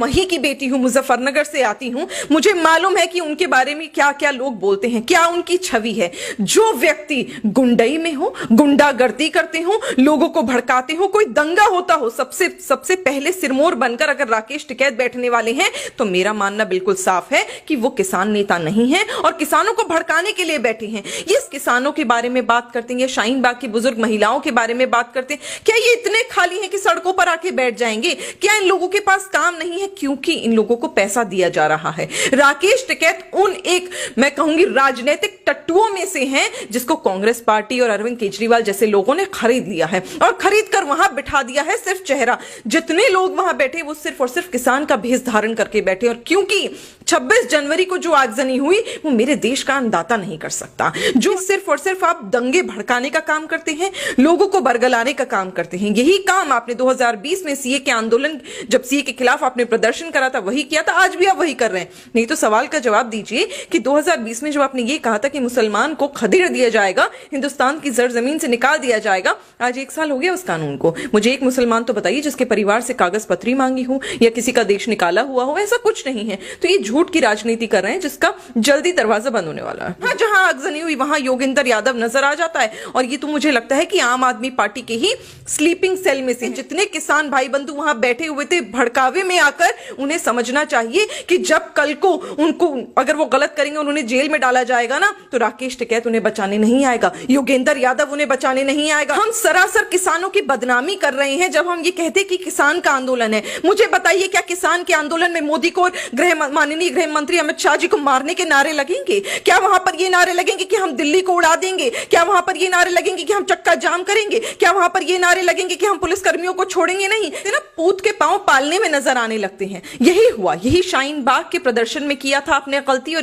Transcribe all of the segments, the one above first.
वहीं की बेटी हूं, मुजफ्फरनगर से आती हूं। मुझे मालूम है कि उनके बारे में क्या क्या लोग बोलते हैं, क्या उनकी छवि है। जो व्यक्ति गुंडई में हो, गुंडागर्दी करते हो, लोगों को भड़काते हो, कोई दंगा होता हो, सबसे पहले सिरमौर बनकर अगर राकेश टिकैत बैठने वाले हैं तो मेरा मानना बिल्कुल साफ है कि वो किसान नेता नहीं है और किसानों को भड़काने के लिए बैठे हैं। ये किसानों के बारे में बात करते हैं, शाहीन बाग की बुजुर्ग महिलाओं के बारे में बात करते हैं। क्या ये इतने खाली हैं कि सड़कों पर आके बैठ जाएंगे? क्या इन लोगों के पास काम नहीं है? क्योंकि इन लोगों को पैसा दिया जा रहा है। राकेश टिकैत उन एक मैं कहूंगी राजनीतिक टट्टुओं में से हैं जिसको कांग्रेस पार्टी और अरविंद केजरीवाल जैसे लोगों ने खरीद लिया है और खरीद कर वहां बिठा दिया है सिर्फ चेहरा। जितने लोग वहां बैठे वो सिर्फ और सिर्फ किसान का भेष धारण करके बैठे। और क्योंकि 26 जनवरी को जो आगजनी हुई वो मेरे देश का अन्नदाता नहीं कर सकता। जो सिर्फ और सिर्फ आप दंगे भड़काने का काम करते हैं, लोगों को बरगलाने का काम करते हैं। यही काम आपने 2020 में सीए के आंदोलन, जब सीए के खिलाफ आपने प्रदर्शन करा था, वही किया था। आज भी आप वही कर रहे हैं। नहीं तो सवाल का जवाब दीजिए कि 2020 में जब आपने ये कहा था कि मुसलमान को खदेड़ दिया जाएगा, हिंदुस्तान की जमीन से निकाल दिया जाएगा, आज 1 साल हो गया उस कानून को। मुझे एक मुसलमान तो बताइए जिसके परिवार से कागज पत्री मांगी हो या किसी का देश निकाला हुआ हो। ऐसा कुछ नहीं है। तो ये झूठ की राजनीति कर रहे हैं जिसका जल्दी दरवाजा बंद होने वाला है। हाँ, जहां आगजनी हुई वहां योगेंद्र यादव नजर आ जाता है। और ये तो मुझे लगता है कि आम आदमी पार्टी के ही स्लीपिंग सेल में से जितने किसान भाई बंधु वहां बैठे हुए थे भड़कावे में आकर, उन्हें समझना चाहिए कि जब कल को उनको अगर वो गलत करेंगे उन्हें जेल में डाला जाएगा ना, तो राकेश टिकैत उन्हें बचाने नहीं आएगा, योगेंद्र यादव उन्हें बचाने नहीं आएगा। हम सरासर किसानों की बदनामी कर रहे हैं जब हम ये कहते हैं कि किसान का आंदोलन है। मुझे बताइए, क्या किसान के आंदोलन में मोदी को और माननीय गृह मंत्री अमित शाह जी को मारने के नारे लगेंगे? क्या वहां पर ये नारे लगेंगे कि हम दिल्ली को उड़ा देंगे? क्या वहां पर ये नारे लगेंगे कि हम चक्का जाम करेंगे? क्या वहां पर ये नारे लगेंगे कि हम पुलिस कर्मियों को छोड़ेंगे नहीं? ना पूत के पांव पालने में नजर आने लगते हैं। यही हुआ, यही शाहीन बाग के प्रदर्शन में किया था आपने गलती।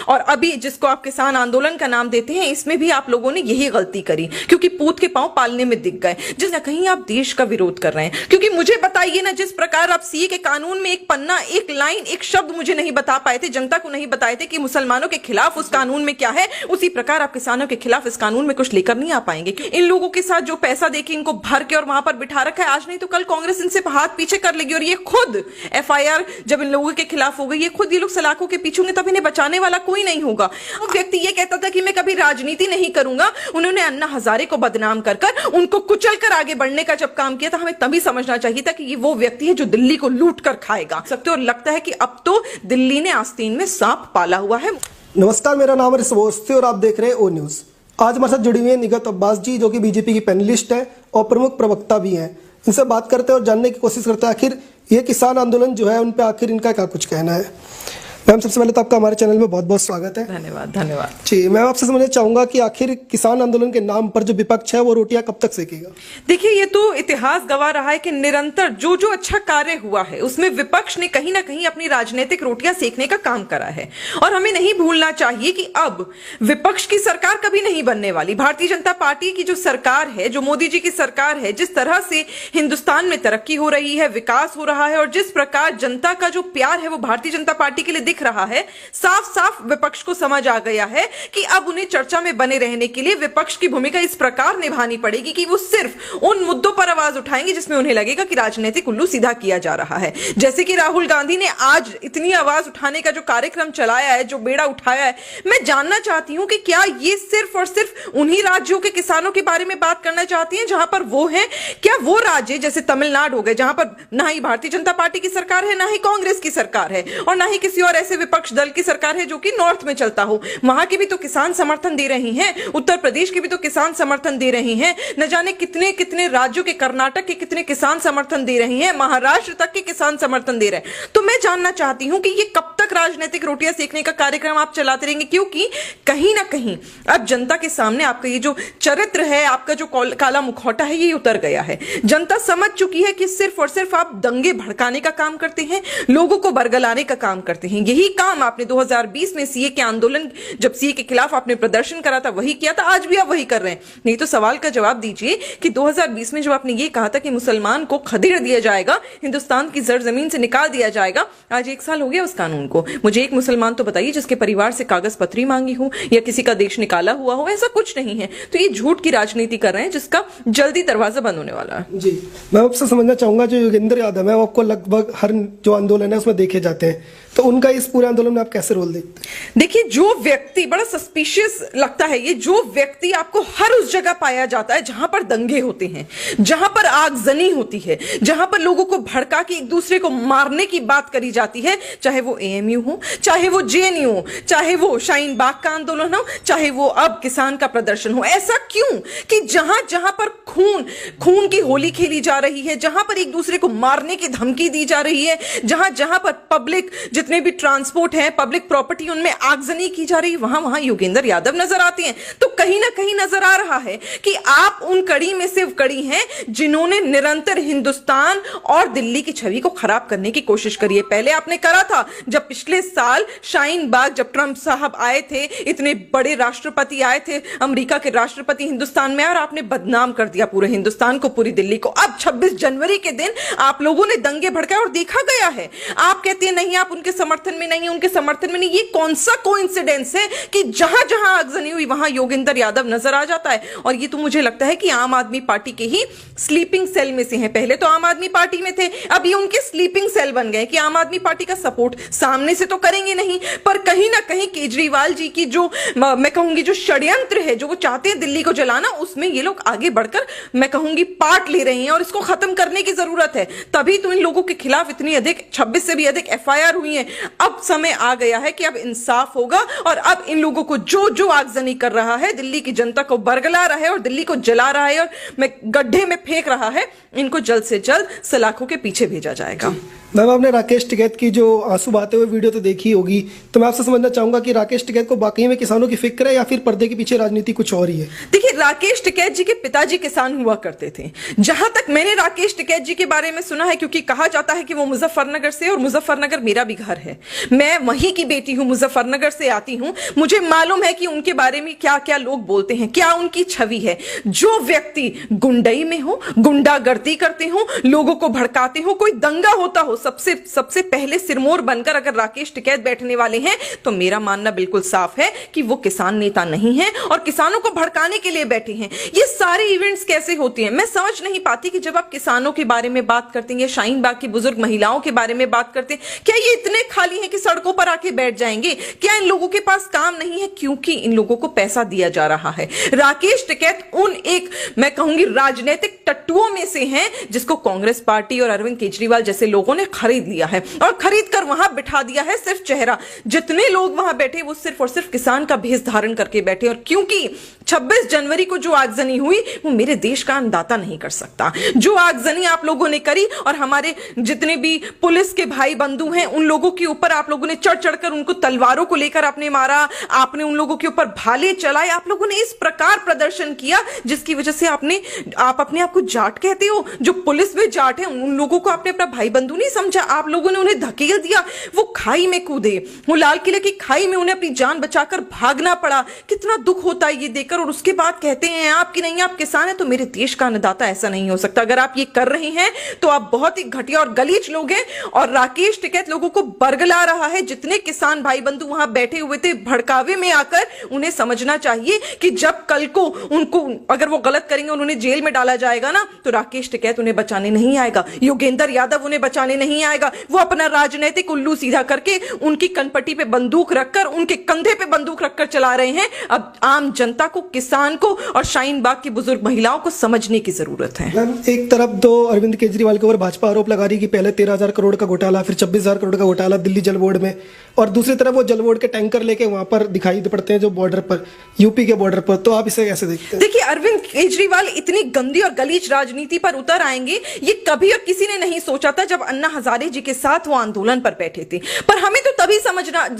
और अभी जिसको आप किसान आंदोलन का नाम देते हैं, इसमें भी आप लोगों ने यही गलती करी, क्योंकि पूत के पांव पालने में दिख गए। जिस न कहीं आप देश का विरोध कर रहे हैं। क्योंकि मुझे बताइए ना, जिस प्रकार आप सीए के कानून में एक पन्ना, एक लाइन, एक शब्द मुझे नहीं बता पाए थे, जनता को नहीं बताए थे कि मुसलमानों के खिलाफ उस कानून में क्या है, उसी प्रकार आप किसानों के खिलाफ इस कानून में कुछ लेकर नहीं आ पाएंगे। इन लोगों के साथ जो पैसा देके इनको भर के और वहां पर बिठा रखा है, आज नहीं तो कल कांग्रेस इनसे हाथ पीछे कर लेगी। और ये खुद एफआईआर जब इन लोगों के खिलाफ हो गई, ये खुद ये लोग सलाखों के पीछे होंगे, तब इन्हें बचाने वाला कोई नहीं होगा। वो व्यक्ति ये कहता था कि मैं कभी राजनीति नहीं करूंगा, उन्होंने अन्ना हजारे को बदनाम कर उनको कुचल कर आगे बढ़ने का जब काम किया था, हमें तभी समझना चाहिए था कि ये वो व्यक्ति है जो दिल्ली को लूट कर खाएगा सकते। और लगता है कि अब तो दिल्ली ने आस्तीन में सांप पाला हुआ है। नमस्कार, मेरा नाम है ऋषभ अवस्थी और आप देख रहे हैं ओ न्यूज। आज हमारे साथ जुड़ी हुई है निगत अब्बास जी, जो कि बीजेपी की पैनलिस्ट है और प्रमुख प्रवक्ता भी हैं। इनसे बात करते हैं और जानने की कोशिश करते हैं आखिर ये किसान आंदोलन जो है उन पे आखिर इनका क्या कुछ कहना है। मैम, सबसे पहले तो आपका हमारे चैनल में बहुत बहुत स्वागत है। धन्यवाद। धन्यवाद जी, मैं आपसे समझना चाहूंगा कि आखिर किसान आंदोलन के नाम पर जो विपक्ष है वो रोटियां कब तक सेकेगा? देखिए, ये तो इतिहास गवाह रहा है कि निरंतर जो जो अच्छा कार्य हुआ है उसमें विपक्ष ने कहीं ना कहीं अपनी राजनीतिक रोटियां सेकने का काम करा है। और हमें नहीं भूलना चाहिए कि अब विपक्ष की सरकार कभी नहीं बनने वाली। भारतीय जनता पार्टी की जो सरकार है, जो मोदी जी की सरकार है, जिस तरह से हिंदुस्तान में तरक्की हो रही है, विकास हो रहा है और जिस प्रकार जनता का जो प्यार है वो भारतीय जनता पार्टी के लिए दिख रहा है, साफ साफ विपक्ष को समझ आ गया है कि अब उन्हें चर्चा में बने रहने के लिए विपक्ष की भूमिका इस प्रकार निभानी पड़ेगी कि वो सिर्फ उन मुद्दों पर आवाज उठाएंगे जिसमें उन्हें लगेगा कि राजनीतिक उल्लू सीधा किया जा रहा है। जैसे कि राहुल गांधी ने आज इतनी आवाज उठाने का जो कार्यक्रम चलाया है, जो बेड़ा उठाया है, मैं जानना चाहती हूं कि क्या ये सिर्फ और सिर्फ उन्हीं राज्यों के किसानों के बारे में बात करना चाहती हैं जहां पर वो हैं? क्या वो राज्य जैसे तमिलनाडु हो गए, जहां पर ना ही भारतीय जनता पार्टी की सरकार है, ना ही कांग्रेस की सरकार है और ना ही किसी और ऐसे विपक्ष दल की सरकार है जो कि नॉर्थ में चलता हो, वहां के भी तो किसान समर्थन दे रही हैं, उत्तर प्रदेश के भी तो किसान समर्थन दे रही हैं, न जाने कितने कितने राज्यों के, कर्नाटक के कितने किसान समर्थन दे रही हैं, महाराष्ट्र तक के किसान समर्थन दे रहे हैं। तो मैं जानना चाहती हूं कि ये कब तक राजनीतिक रोटियां सेकने का कार्यक्रम आप चलाते रहेंगे? क्योंकि कहीं ना कहीं अब जनता के सामने आपका ये जो चरित्र है, आपका जो काला मुखौटा है, ये उतर गया है। जनता समझ चुकी है कि सिर्फ और सिर्फ आप दंगे भड़काने का काम करते हैं, लोगों को बरगलाने का काम करते हैं। यही यही काम आपने 2020 में सीए के आंदोलन, जब सीए के खिलाफ आपने प्रदर्शन करा था, वही किया था, आज भी आप वही कर रहे हैं। नहीं तो सवाल का जवाब दीजिए कि 2020 में जब आपने ये कहा था कि मुसलमान को खदेड़ दिया जाएगा, हिंदुस्तान की जमीन से निकाल दिया जाएगा, आज 1 साल हो गया उस कानून को। मुझे एक मुसलमान तो बताइए जिसके परिवार से कागज पत्री मांगी हो या किसी का देश निकाला हुआ हो, ऐसा कुछ नहीं है। तो ये झूठ की राजनीति कर रहे हैं जिसका जल्दी दरवाजा बंद होने वाला है। जी, मैं आपसे समझना चाहूंगा, जो योगेंद्र यादव है वो आपको लगभग हर जो आंदोलन है उसमें देखे जाते हैं, तो उनका इस पूरे आंदोलन में आप कैसे रोल देखते हैं? देखिए, जो व्यक्ति, बड़ा सस्पिशियस लगता है ये, जो व्यक्ति आपको हर उस जगह पाया जाता है जहां पर दंगे होते हैं, जहां पर आगजनी होती है, जहां पर लोगों को भड़का के एक दूसरे को मारने की बात करी जाती है, चाहे वो एएमयू हो, चाहे वो जेएनयू हो, चाहे वो शाहीन बाग का आंदोलन हो, चाहे वो अब किसान का प्रदर्शन हो। ऐसा क्यों कि जहां जहां पर खून की होली खेली जा रही है, जहां पर एक दूसरे को मारने की धमकी दी जा रही है, जहां जहां पर पब्लिक जितने भी ट्रांसपोर्ट है, पब्लिक प्रॉपर्टी, उनमें आगजनी की जा रही है, वहां वहां योगेंद्र यादव नजर आते हैं। तो कहीं ना कहीं नजर आ रहा है कि आप उन कड़ी में से कड़ी हैं जिन्होंने निरंतर हिंदुस्तान और दिल्ली की छवि को खराब करने की कोशिश करी है। पहले आपने करा था जब पिछले साल शाहीन बाग, जब ट्रंप साहब आए थे, इतने बड़े राष्ट्रपति आए थे, अमेरिका के राष्ट्रपति हिंदुस्तान में, और आपने बदनाम कर दिया पूरे हिंदुस्तान को, पूरी दिल्ली को। अब 26 जनवरी के दिन आप लोगों ने दंगे भड़काए और देखा गया है। आप कहते हैं नहीं, आप उनके समर्थन में नहीं, उनके समर्थन में नहीं। ये कौन सा कोइंसिडेंस है कि जहां जहां आगजनी हुई वहां योगेंद्र यादव नजर आ जाता है? और ये तो मुझे लगता है कि आम आदमी पार्टी के ही स्लीपिंग सेल में से हैं। पहले तो आम आदमी पार्टी में थे, अब ये उनके स्लीपिंग सेल बन गए कि आम आदमी पार्टी का सपोर्ट सामने से तो करेंगे नहीं, पर कहीं ना कहीं केजरीवाल जी की जो, मैं कहूंगी, जो षड्यंत्र है, जो वो चाहते हैं दिल्ली को जलाना, उसमें ये लोग आगे बढ़कर, मैं कहूंगी, पार्ट ले रहे हैं और इसको खत्म करने की जरूरत है। तभी तो इन लोगों के खिलाफ इतनी अधिक, 26 से भी अधिक एफआईआर हुई है। अब समय आ गया है कि अब इंसाफ होगा और अब इन लोगों को जो जो आगजनी कर रहा है, दिल्ली की जनता को बरगला रहा है और दिल्ली को जला रहा है और गड्ढे में फेंक रहा है, इनको जल्द से जल्द सलाखों के पीछे भेजा जाएगा। मैम, आपने राकेश टिकैत की जो आंसू बहाते हुए वीडियो तो देखी होगी, तो मैं आपसे समझना चाहूंगा कि राकेश टिकैत को वाकई में किसानों की फिक्र है या फिर पर्दे के पीछे राजनीति कुछ और ही है? देखिए, राकेश टिकैत जी के पिताजी किसान हुआ करते थे। जहां तक मैंने राकेश टिकैत जी के बारे में सुना है, क्योंकि कहा जाता है कि वो मुजफ्फरनगर से, और मुजफ्फरनगर मेरा भी घर है, मैं वहीं की बेटी हूं, मुजफ्फरनगर से आती हूं, मुझे मालूम है कि उनके बारे में क्या क्या लोग बोलते हैं, क्या उनकी छवि है। जो व्यक्ति गुंडई में हो, गुंडागर्दी करते हो, लोगों को भड़काते हो, कोई दंगा होता हो, सबसे पहले सिरमौर बनकर अगर राकेश टिकैत बैठने वाले हैं, तो मेरा मानना बिल्कुल साफ है कि वो किसान नेता नहीं है और किसानों को भड़काने के लिए बैठे हैं। ये सारे इवेंट्स कैसे होते हैं, मैं समझ नहीं पाती कि जब आप किसानों के बारे में बात करते हैं, शाहीन बाग की बुजुर्ग महिलाओं के बारे में बात करते हैं, क्या ये इतने खाली हैं कि सड़कों पर आके बैठ जाएंगे? क्या इन लोगों के पास काम नहीं है? क्योंकि इन लोगों को पैसा दिया जा रहा है। राकेश टिकैत उन एक, मैं कहूंगी, राजनीतिक टट्टुओं में से हैं जिसको कांग्रेस पार्टी और अरविंद केजरीवाल जैसे लोगों ने खरीद लिया है और खरीद कर वहां बिठा दिया है सिर्फ चेहरा। जितने लोग वहां बैठे वो सिर्फ और सिर्फ किसान का भेष धारण करके बैठे, और क्योंकि 26 जनवरी को जो आगजनी हुई वो मेरे देश का अन्नदाता नहीं कर सकता। जो आगजनी आप लोगों ने करी और हमारे जितने भी पुलिस के भाई बंधु हैं उन लोगों के ऊपर आप लोगों ने चढ़ चढ़कर उनको तलवारों को लेकर आपने मारा, आपने उन लोगों के ऊपर भाले चलाए, आप लोगों ने इस प्रकार प्रदर्शन किया जिसकी वजह से आप अपने आप को जाट कहते हो। जो पुलिस में जाट है उन लोगों को आपने अपना भाई बंधु नहीं समझा, आप लोगों ने उन्हें धकेल दिया, वो खाई में कूदे, वो लाल किले की खाई में उन्हें अपनी जान बचाकर भागना पड़ा। कितना दुख होता है ये देखकर, और उसके बाद कहते हैं आपकी नहीं, आप किसान है तो मेरे देश का अन्नदाता। ऐसा नहीं हो सकता। अगर आप ये कर रहे हैं तो आप बहुत ही घटिया और गलीच लोग हैं, और राकेश टिकैत लोगों को बरगला रहा है। जितने किसान भाई बंधु वहां बैठे हुए थे भड़कावे में आकर, उन्हें समझना चाहिए कि जब कल को उनको, अगर वो गलत करेंगे और उन्हें जेल में डाला जाएगा ना, तो राकेश टिकैत उन्हें बचाने नहीं आएगा, योगेंद्र यादव उन्हें बचाने नहीं आएगा। वो अपना राजनीतिक उल्लू सीधा करके उनकी कनपट्टी पे बंदूक रखकर, उनके कंधे पे बंदूक रखकर चला रहे हैं। अब आम जनता को, किसान को और शाहीन बाग की बुजुर्ग महिलाओं को समझने की जरूरत है। एक तरफ तो अरविंद केजरीवाल के ऊपर भाजपा आरोप लगा रही कि पहले 13,000 करोड़ का घोटाला, फिर 26,000 करोड़ का घोटाला दिल्ली जल बोर्ड में, और दूसरी तरफ वो जल बोर्ड के टैंकर लेके वहां पर दिखाई पड़ते हैं जो बॉर्डर पर, यूपी के बॉर्डर पर। तो आप इसे कैसे देखते हैं? देखिए, अरविंद केजरीवाल इतनी गंदी और गलीच राजनीति पर उतर आएंगे ये कभी और किसी ने नहीं सोचा था जब अन्ना हजारे जी के साथ वो आंदोलन पर बैठे थे। पर हमें तो तभी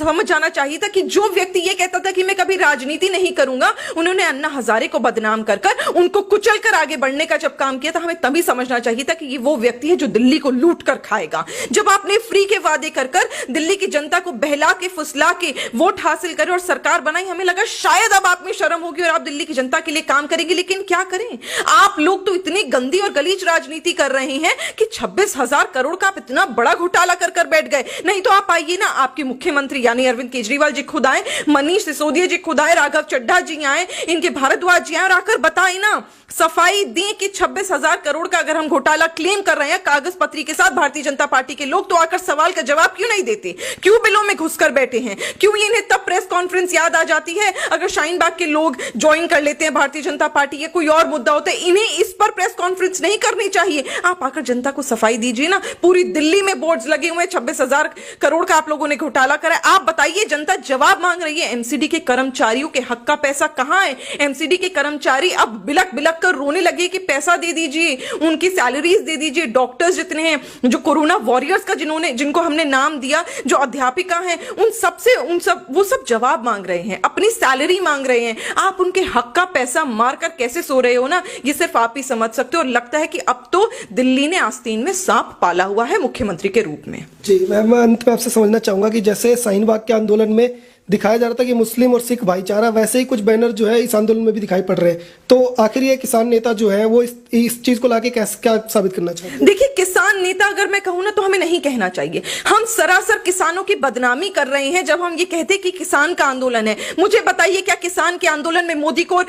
समझ जाना चाहिए था कि जो व्यक्ति ये कहता था कि मैं कभी राजनीति नहीं करूंगा, उन्होंने अन्ना हजारे को बदनाम कर उनको कुचल कर आगे बढ़ने का जब काम किया था, हमें तभी समझना चाहिए था कि ये वो व्यक्ति है जो दिल्ली को लूट कर खाएगा। जब आपने फ्री के वादे कर दिल्ली की जनता को बहला के फुसला के वोट हासिल करे और सरकार बनाई, हमें लगा शायद अब आप में शर्म होगी और आप दिल्ली की जनता के लिए काम करेंगे। लेकिन क्या करें, आप लोग तो इतनी गंदी और गलीज राजनीति कर रहे हैं कि 26,000 करोड़ का आप इतना बड़ा घोटाला कर बैठ गए। नहीं तो आप आइए ना, आपके मुख्यमंत्री यानी अरविंद केजरीवाल जी खुद आए, मनीष सिसोदिया जी खुद आए, राघव चड्ढा जी आए, इनके भारद्वाज जी आए और आकर बताएं ना, सफाई दें कि 26,000 करोड़ का अगर हम घोटाला क्लेम कर रहे हैं कागज पत्री के साथ भारतीय जनता पार्टी के लोग, तो आकर सवाल का जवाब क्यों नहीं देते? क्यों बिलों में घुसकर बैठे हैं? क्यों इन्हें तब प्रेस कॉन्फ्रेंस याद आ जाती है अगर शाहीन बाग के लोग ज्वाइन कर लेते हैं भारतीय जनता पार्टी, या कोई और मुद्दा होता है, इन्हें इस पर प्रेस कॉन्फ्रेंस नहीं करनी चाहिए। आप आकर जनता को सफाई दीजिए ना। पूरी दिल्ली में बोर्ड्स लगे हुए हैं, 26,000 करोड़ का आप लोगों ने घोटाला करा है। आप बताइए, जनता जवाब मांग रही है। एमसीडी के कर्मचारियों के हक का पैसा कहां है? एमसीडी के कर्मचारी अब बिलक बिलक कर रोने लगे कि पैसा दे दीजिए, उनकी सैलरीज दे दीजिए। डॉक्टर्स जितने हैं, जो कोरोना वॉरियर्स का जिनको हमने नाम दिया, जो अध्यापिका हैं, वो सब जवाब मांग रहे हैं, अपनी सैलरी मांग रहे हैं। आप उनके हक का पैसा मारकर कैसे सो रहे हो ना, ये सिर्फ आप ही समझ सकते हो। और लगता है कि अब तो दिल्ली ने आस्तीन में सांप पाला हुआ है मुख्यमंत्री के रूप में। जी, मैं अंत में आपसे समझना चाहूंगा कि जैसे शाहीन बाग के आंदोलन में दिखाया जा रहा था कि मुस्लिम और सिख भाईचारा, वैसे ही कुछ बैनर जो है इस आंदोलन में भी दिखाई पड़ रहे हैं। तो आखिर ये किसान नेता जो है वो इस चीज को लाके क्या साबित करना चाहते हैं? देखिए, किसान नेता अगर मैं कहूं ना तो हमें नहीं कहना चाहिए। हम सरासर किसानों की बदनामी कर रहे हैं जब हम ये कहते हैं कि किसान का आंदोलन है। मुझे बताइए, क्या किसान के आंदोलन में मोदी को और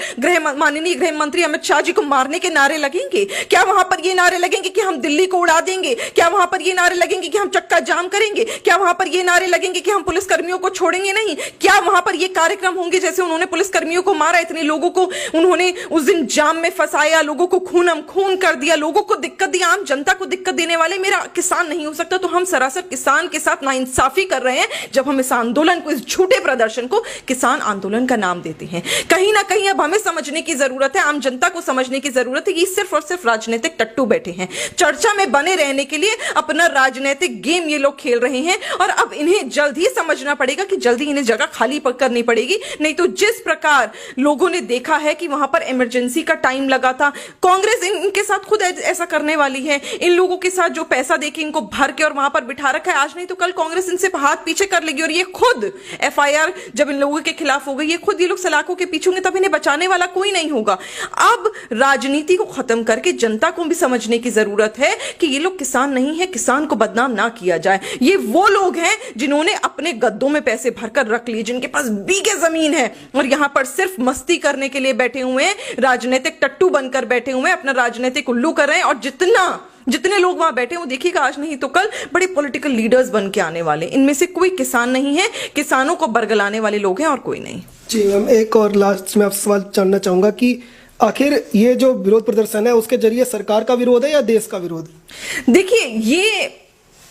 माननीय गृह मंत्री अमित शाह जी को मारने के नारे लगेंगे? क्या वहां पर ये नारे लगेंगे कि हम दिल्ली को उड़ा देंगे? क्या वहां पर ये नारे लगेंगे कि हम चक्का जाम करेंगे? क्या वहां पर ये नारे लगेंगे कि हम पुलिसकर्मियों को छोड़ेंगे नहीं? क्या वहां पर ये कार्यक्रम होंगे जैसे उन्होंने पुलिसकर्मियों को मारा, इतने लोगों को उन्होंने उस दिन जाम में फंसाया, लोगों को खून कर दिया, लोगों को दिक्कत दी, आम जनता को दिक्कत देने वाले मेरा किसान नहीं हो सकता? तो हम सरासर किसान के साथ नाइंसाफी कर रहे हैं जब हम इस आंदोलन को, इस झूठे प्रदर्शन को किसान आंदोलन का नाम देते हैं। कहीं ना कहीं अब हमें समझने की जरूरत है, आम जनता को समझने की जरूरत है कि सिर्फ और सिर्फ राजनीतिक टट्टू बैठे हैं, चर्चा में बने रहने के लिए अपना राजनीतिक गेम ये लोग खेल रहे हैं। और अब इन्हें जल्द ही समझना पड़ेगा कि जल्दी इन्हें जगह खाली करनी पड़ेगी, नहीं तो जिस प्रकार लोगों ने देखा है कि वहां पर इमरजेंसी का टाइम लगा था, कांग्रेस इनके साथ खुद ऐसा करने वाली है। इन लोगों के साथ जो पैसा देके इनको भर के और वहां पर बिठा रखा है, आज नहीं तो कल कांग्रेस इनसे हाथ पीछे कर लेगी। और ये खुद एफआईआर जब इन लोगों के खिलाफ हो गई, ये खुद ये लोग सलाखों के पीछे होंगे, तब इन्हें बचाने वाला कोई नहीं होगा। अब राजनीति को खत्म करके जनता को भी समझने की जरूरत है कि ये लोग किसान नहीं है, किसान को बदनाम ना किया जाए। ये वो लोग हैं जिन्होंने अपने गद्दों में पैसे भरकर रख लिए, जिनके पास बीघे जमीन है और यहां पर सिर्फ मस्ती करने के लिए बैठे हुए हैं, राजनीतिक टट्टू बनकर बैठे हुए हैं, अपना राजनीतिक उल्लू कर रहे हैं। और जितने लोग वहां बैठे हैं, वो देखिएगा आज नहीं तो कल बड़े पॉलिटिकल लीडर्स बन के आने वाले। इनमें से कोई किसान नहीं है, किसानों को बरगलाने वाले लोग हैं और कोई नहीं। जी मैम, एक और लास्ट में आपसे सवाल जानना चाहूंगा कि आखिर ये जो विरोध प्रदर्शन है उसके जरिए सरकार का विरोध है या देश का विरोध? देखिए, ये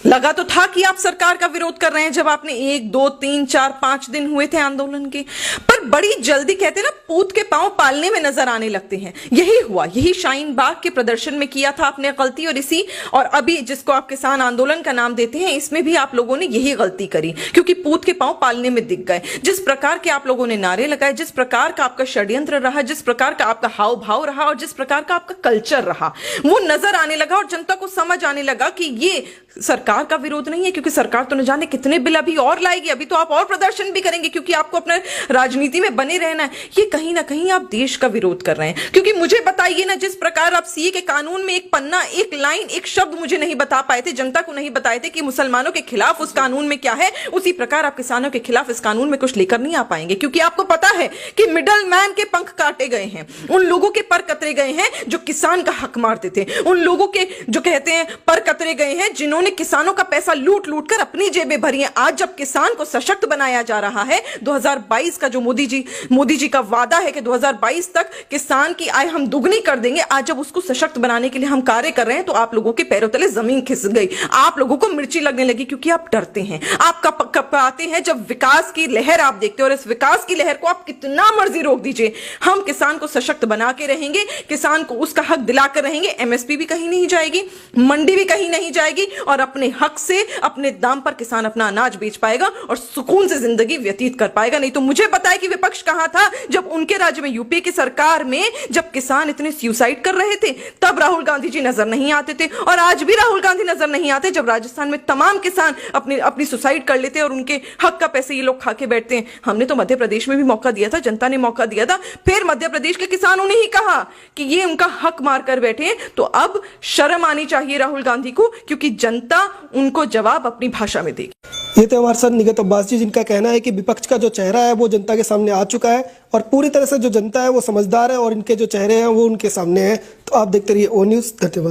लगा तो था कि आप सरकार का विरोध कर रहे हैं जब आपने 1, 2, 3, 4, 5 दिन हुए थे आंदोलन के, पर बड़ी जल्दी कहते ना पूत के पांव पालने में नजर आने लगते हैं। यही हुआ, यही शाहीन बाग के प्रदर्शन में किया था आपने गलती, और अभी जिसको आप किसान आंदोलन का नाम देते हैं, इसमें भी आप लोगों ने यही गलती करी, क्योंकि पूत के पांव पालने में दिख गए। जिस प्रकार के आप लोगों ने नारे लगाए, जिस प्रकार का आपका षड्यंत्र रहा, जिस प्रकार का आपका हाव भाव रहा और जिस प्रकार का आपका कल्चर रहा, वो नजर आने लगा और जनता को समझ आने लगा कि ये सरकार का विरोध नहीं है, क्योंकि सरकार तो न जाने कितने बिल अभी और लाएगी, अभी तो आप और प्रदर्शन भी करेंगे क्योंकि आपको अपने राजनीति में बने रहना है। ये कहीं ना कहीं आप देश का विरोध कर रहे हैं। क्योंकि मुझे बताइए ना, जिस प्रकार आप सीए के कानून में एक पन्ना, एक लाइन, एक शब्द मुझे नहीं बता पाए थे, जनता को नहीं बताए थे कि मुसलमानों के खिलाफ उस कानून में क्या है, उसी प्रकार आप किसानों के खिलाफ इस कानून में कुछ लेकर नहीं आ पाएंगे, क्योंकि आपको पता है कि मिडल मैन के पंख काटे गए हैं, उन लोगों के पर कतरे गए हैं जो किसान का हक मारते थे, उन लोगों के जो कहते हैं पर कतरे गए हैं जिन्होंने किसानों का पैसा लूट लूट कर अपनी जेबें भरी हैं। आज जब किसान को सशक्त बनाया जा रहा है, 2022 का जो मोदी जी का वादा है कि 2022 तक किसान की आय हम दुगनी कर देंगे, आज जब उसको सशक्त बनाने के लिए हम कार्य कर रहे हैं, तो आप लोगों के पैरों तले जमीन खिसक गई, आप लोगों को मिर्ची लगने लगी, क्योंकि आप डरते हैं। आप कब आते हैं जब विकास की लहर आप देखते हो, और इस विकास की लहर को आप कितना मर्जी रोक दीजिए, हम किसान को सशक्त बना के रहेंगे, किसान को उसका हक दिलाकर रहेंगे। एमएसपी भी कहीं नहीं जाएगी, मंडी भी कहीं नहीं जाएगी, और अपने अपने हक से अपने दाम पर किसान अपना अनाज बेच पाएगा और सुकून से जिंदगी व्यतीत कर पाएगा। नहीं तो मुझे पता है कि विपक्ष कहां था जब उनके राज्य में, यूपी की सरकार में, जब किसान इतने सुसाइड कर रहे थे, तब राहुल गांधी जी नजर नहीं आते थे। और आज भी राहुल गांधी नजर नहीं आते जब राजस्थान में तमाम किसान अपनी सुसाइड कर लेते हैं और उनके हक का पैसे ये लोग खा के बैठते हैं। हमने तो मध्य प्रदेश में भी मौका दिया था, जनता ने मौका दिया था, फिर मध्य प्रदेश के किसानों ने ही कहा कि ये उनका हक मार कर बैठे हैं। तो अब शर्म आनी चाहिए राहुल गांधी को, क्योंकि जनता उनको जवाब अपनी भाषा में देगी। ये थे हमारे साथ निगत अब्बास जी, जिनका कहना है कि विपक्ष का जो चेहरा है वो जनता के सामने आ चुका है और पूरी तरह से जो जनता है वो समझदार है और इनके जो चेहरे हैं वो उनके सामने हैं। तो आप देखते रहिए ओ न्यूज़। धन्यवाद।